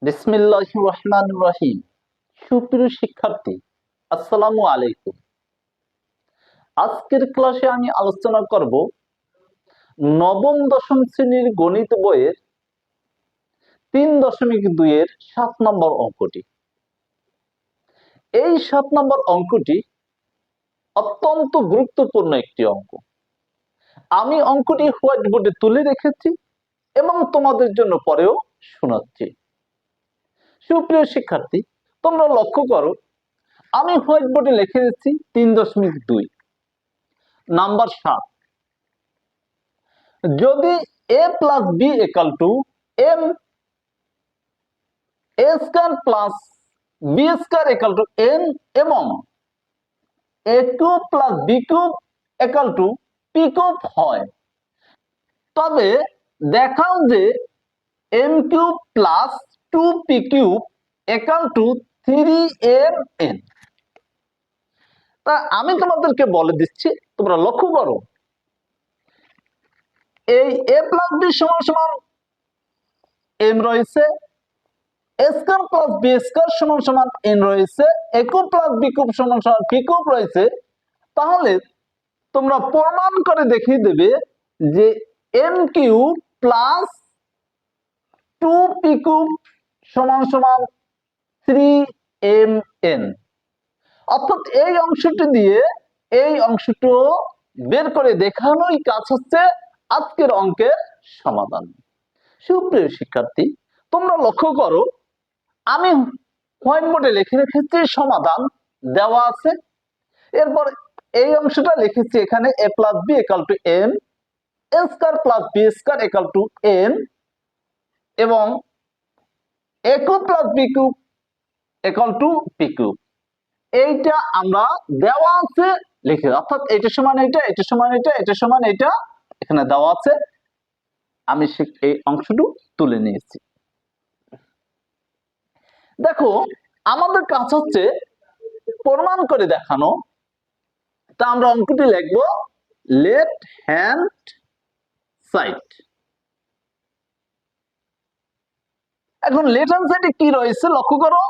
বিসমিল্লাহির রহমানির রহিম। সুপ্রিয় শিক্ষার্থী, আসসালামু আলাইকুম। আজকের ক্লাসে আমি আলোচনা করব নবম দশম শ্রেণীর গণিত বইয়ের 3.2 এর 7 নম্বর অঙ্কটি। এই 7 নম্বর অঙ্কটি অত্যন্ত গুরুত্বপূর্ণ একটি অঙ্ক। আমি অঙ্কটি হোয়াইট বোর্ডে তুলে রেখেছি এবং তোমাদের জন্য পরেও শোনাচ্ছি। সুপ্রিয় শিক্ষার্থী, তোমরা লক্ষ্য করো, আমি হোয়াইট বোর্ডে লিখে দিচ্ছি 3.2 নাম্বার 7। যদি a plus b equal to m a square plus b square equal to n এবং a cube plus b cube equal two p cube হয়, তবে দেখাও যে m cube plus 2p cube equal two 3mn। তা আমি তোমাদেরকে বলে দিচ্ছি, তোমরা লক্ষ্য করো, এই a প্লাস b সমান সমান m রয়েছে, a square plus b square সমান সমান n রয়েছে, a cube plus b cube সমান সমান p কিউব রয়েছে। তাহলে তোমরা প্রমাণ করে দেখিয়ে দেবে যে m cube plus 2p cube সমান সমান 3mn। অর্থাৎ এই অংশটি দিয়ে এই অংশটি বের করে দেখানোই কাজ হচ্ছে আজকের অঙ্কের সমাধান। সুপ্রিয় শিক্ষার্থী, তোমরা লক্ষ্য করো, আমি হোয়াইট বোর্ডে লিখে রেখেছি সমাধান দেওয়া আছে। এরপর এই অংশটা লিখেছি এখানে a plus b equal to m, a square plus b square equal to n এবং a cube plus b cube equal two p cube. এইটা আমরা দেওয়া আছে লিখে, অর্থাৎ এটা সমান এটা, এটা সমান এটা, এটা সমান এটা এখানে দেওয়া আছে। আমি এই অংশটুকু তুলে নিয়েছি। দেখো, আমাদের কাজ হচ্ছে প্রমাণ করে দেখানো। তা আমরা অঙ্কটি লিখব লেফট হ্যান্ড সাইড। এখন লেফট হ্যান্ড সাইডে কি রয়েছে লক্ষ্য করো,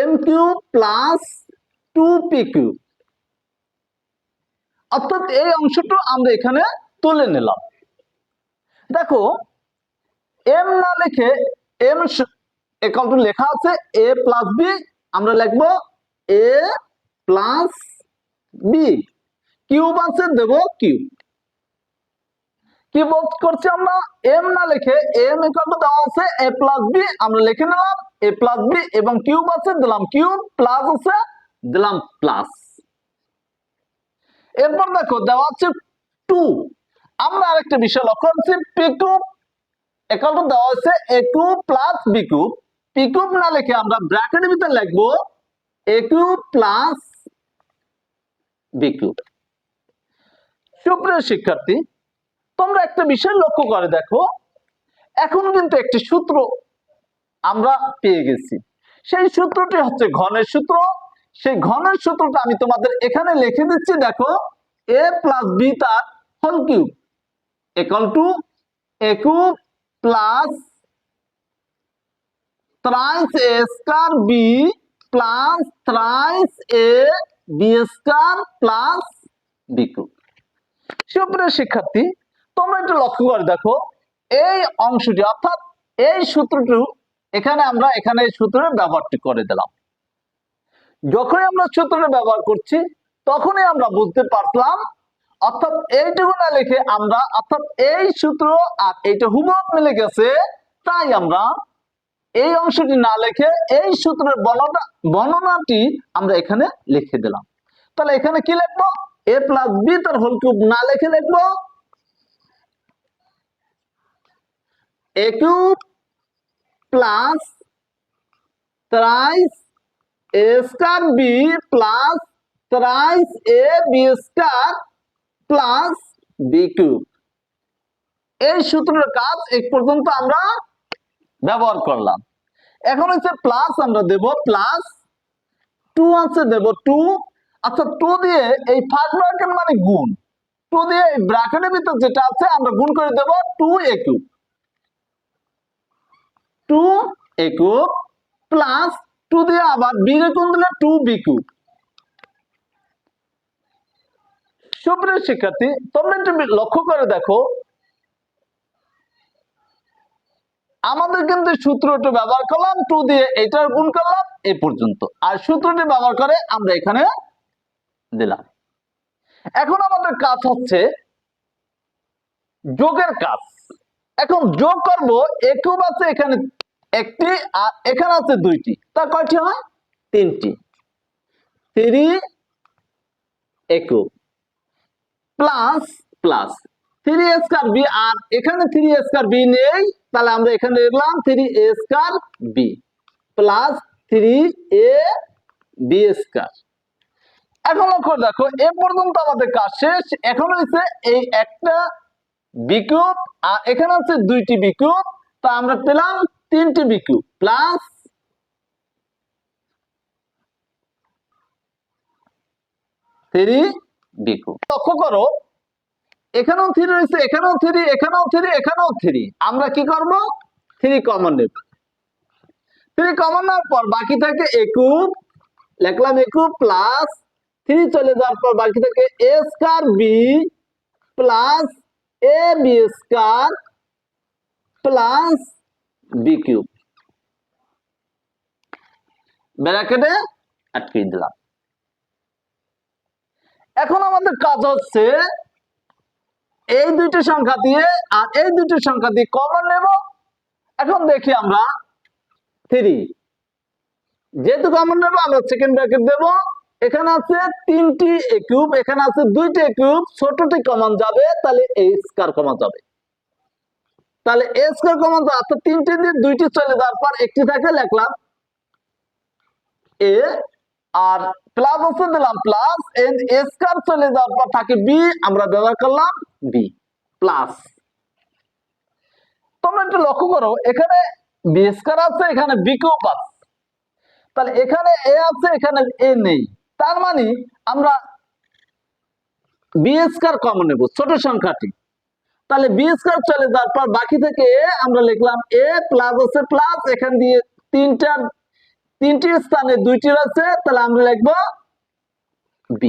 m cube plus 2p cube. অর্থাৎ এই অংশটা আমরা এখানে তুলে নিলাম। দেখো, m না লিখে m ইকুয়াল টু লেখা আছে a প্লাস b, আমরা লিখব a প্লাস b, কিউব আছে দেব কিউব। কি করছি আমরা, m না লিখে m ইকুয়াল টু দেওয়া আছে a প্লাস b, আমরা লিখে নিলাম a প্লাস b এবং কিউব আছে দিলাম কিউব, প্লাস আছে দিলাম প্লাস। এরপর দেখো দেওয়া আছে 2। আমরা আরেকটা বিষয় লক্ষ্য করছি, p কিউব ইকুয়াল টু দেওয়া আছে a cube plus b cube. p cube না লিখে আমরা ব্র্যাকেটের ভিতরে লিখব a cube plus b cube. সুপ্রিয় শিক্ষার্থী, তোমরা একটা বিষয় লক্ষ্য করে দেখো, এখন কিন্তু একটি সূত্র আমরা পেয়ে গেছি। সেই সূত্রটি হচ্ছে ঘনের সূত্র। সেই ঘনের সূত্রটা আমি তোমাদের এখানে লিখে দিচ্ছি। দেখো, a প্লাস b তার whole cube equal to a cube plus thrice a square b plus thrice a b square plus b cube. সুপ্রিয় শিক্ষার্থী, তোমরা একটু লক্ষ্য করে দেখো, এই অংশটি অর্থাৎ এই সূত্রটি এখানে আমরা এখানে এই সূত্রের ব্যবহারটি করে দিলাম। যখনই আমরা সূত্রটা ব্যবহার করছি তখনই আমরা বুঝতে পারলাম, অর্থাৎ এইটুকু না লিখে আমরা, অর্থাৎ এই সূত্র আর এইটা হুবহু মিলে গেছে, তাই আমরা এই অংশটি না লিখে এই সূত্রের বর্ণনাটি আমরা এখানে লিখে দিলাম। তাহলে এখানে কি লিখবো, a প্লাস b তার হোল কিউব না লিখে লিখবো a cube plus thrice a square b plus thrice a b square plus b cube. এই সূত্রের কাজ এক পর্যন্ত আমরা ব্যবহার করলাম। এখন হচ্ছে প্লাস আমরা দেব প্লাস 2 আছে দেব 2। আচ্ছা, 2 দিয়ে এই ফার্স্ট ব্র্যাকেট মানে গুণ, 2 দিয়ে এই ব্র্যাকেটের ভিতর যেটা আছে আমরা গুণ করে দেব 2a কিউব, 2 এ কিউব প্লাস 2 দিয়ে আবার বি রে কোণ দিলে 2b কিউব। সুপ্রিয় শিক্ষার্থী, তোমরা একটু লক্ষ্য করে দেখো, আমাদের কিন্তু সূত্রটি ব্যবহার করলাম 2 দিয়ে এটার গুণ করলাম এই পর্যন্ত, আর সূত্রটি ব্যবহার করে আমরা এখানে দিলাম। এখন আমাদের কাজ হচ্ছে যোগের কাজ। এখন যোগ করব, এ কিউব আছে এখানে একটি আর এখানে আছে দুইটি, তা কয়টি হয়? তিনটি। 3 a cube plus plus 3a square b, আর এখানে 3a স্কয়ার বি নেই, তাহলে আমরা এখানে লিখলাম 3a square B plus 3a B square. এখন লক্ষ্য দেখো, এ পর্যন্ত আমাদের কাজ শেষ। এখন হচ্ছে এই একটা বি কিউব আর এখানে হচ্ছে দুইটি বি কিউব, তা আমরা পেলাম 3টি B cube plus 3b cube. লক্ষ্য করো, এখানেও 3 রয়েছে, এখানেও 3, এখানেও 3, এখানেও 3। আমরা কি করব? 3 কমন নেব। 3 কমন নেওয়ার পর বাকি থাকে a কিউব, লিখলাম a কিউব প্লাস 3 চলে যাওয়ার পর বাকি থাকে a square b plus ab square plus b cube. ব্র্যাকেটে আটকে দিলাম। এখন আমাদের কাজ হচ্ছে এই দুইটি সংখ্যা দিয়ে আর এই দুইটি সংখ্যা দিয়ে কমন নেব। এখন দেখি আমরা 3 যেহেতু কমন নেব, আমরা সেকেন্ড ব্র্যাকেট দেব। এখানে আছে 3টি এ কিউব, এখানে আছে 2টি এ কিউব, ছোটটি কমন যাবে, তাহলে a স্কয়ার কমন যাবে। তাহলে a স্কয়ার কমন যাবে, অর্থাৎ 3টি দিয়ে 2টি চলে যাওয়ার পর একটি থাকে, লিখলাম a, আর প্লাস হচ্ছে দিলাম প্লাস a স্কয়ার চলে যাওয়ার পর থাকে b, আমরা ব্যবহার করলাম b প্লাস। তোমরা একটু লক্ষ্য করো, এখানে b স্কয়ার আছে, এখানে b কিউব আছে, তাহলে এখানে a আছে, এখানে a নেই, তার মানে আমরা b স্কয়ার কমন নেব ছোট সংখ্যাটি। তাহলে b স্কয়ার চলে যাওয়ার পর বাকি থেকে a, আমরা লিখলাম a প্লাস আছে প্লাস, এখান দিয়ে তিনটি স্থানে 2টি আছে, তাহলে আমরা লিখব b।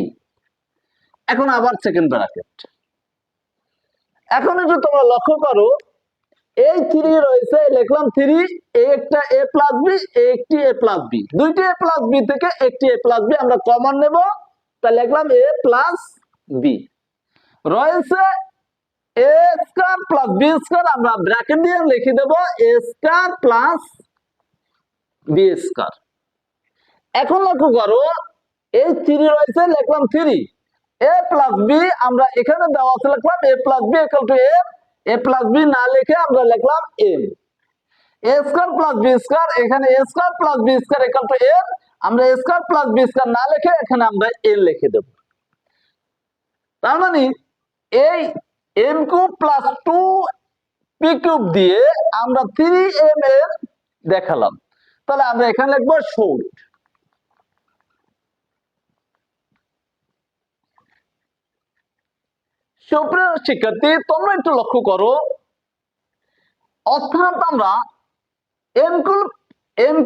এখন আবার সেকেন্ড ব্র্যাকেট। এখন একটু তোমরা লক্ষ্য করো, এই 3 রয়েছে, লিখলাম 3, এই একটা a প্লাস b, এই একটি a প্লাস b, দুইটি a প্লাস b থেকে একটি a প্লাস b আমরা কমন নেব, তাহলে লিখলাম a প্লাস b। রয়েছে a square plus b square, আমরা ব্র্যাকেট দিয়ে লিখে দেব a square plus b square. এখন লক্ষ্য করো, এই 3 রয়েছে, লিখলাম 3 a প্লাস b, আমরা এখানে দেওয়া আছে লিখলাম a plus b equal to a plus b না লিখে আমরা লিখলাম m, a square plus b square, এখানে a square plus b square equal to m, আমরা a square plus b square না লিখে এখানে আমরা n লিখে দেব। তার মানে এই m cube plus 2p cube দিয়ে আমরা 3m এর দেখালাম, তাহলে আমরা এখানে লিখব শর্ট। সুপ্রিয় শিক্ষার্থী, তোমরা একটু লক্ষ্য করো, অর্থাৎ আমরা m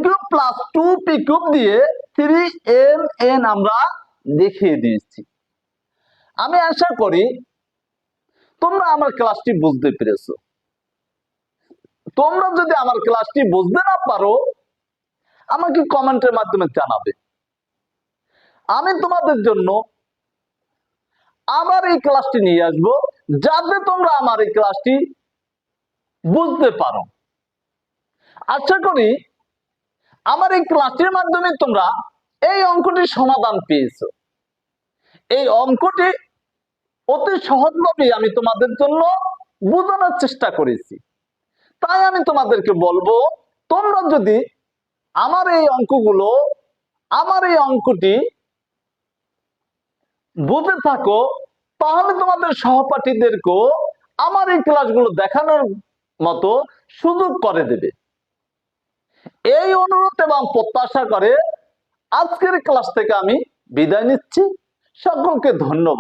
cube plus 2p cube দিয়ে 3mn আমরা দেখিয়ে দিয়েছি। আমি আশা করি তোমরা আমার ক্লাসটি বুঝতে পেরেছো। তোমরা যদি আমার ক্লাসটি বুঝতে না পারো, আমাকে কমেন্টের মাধ্যমে জানাবে। আমি তোমাদের জন্য আবার এই ক্লাসটি নিয়ে আসবো, যাতে তোমরা আমার এই ক্লাসটি বুঝতে পারো। আশা করি আমার এই ক্লাসটির মাধ্যমে তোমরা এই অঙ্কটির সমাধান পেয়েছো। এই অঙ্কটি অতি সহজভাবে আমি তোমাদের জন্য বোঝানোর চেষ্টা করেছি। তাই আমি তোমাদেরকে বলবো, তোমরা যদি আমার এই অঙ্কটি বুঝে থাকো, তাহলে তোমাদের সহপাঠীদেরকেও আমার এই ক্লাসগুলো দেখানোর মতো সুযোগ করে দেবে। এই অনুরোধ এবং প্রত্যাশা করে আজকের ক্লাস থেকে আমি বিদায় নিচ্ছি। সকলকে ধন্যবাদ।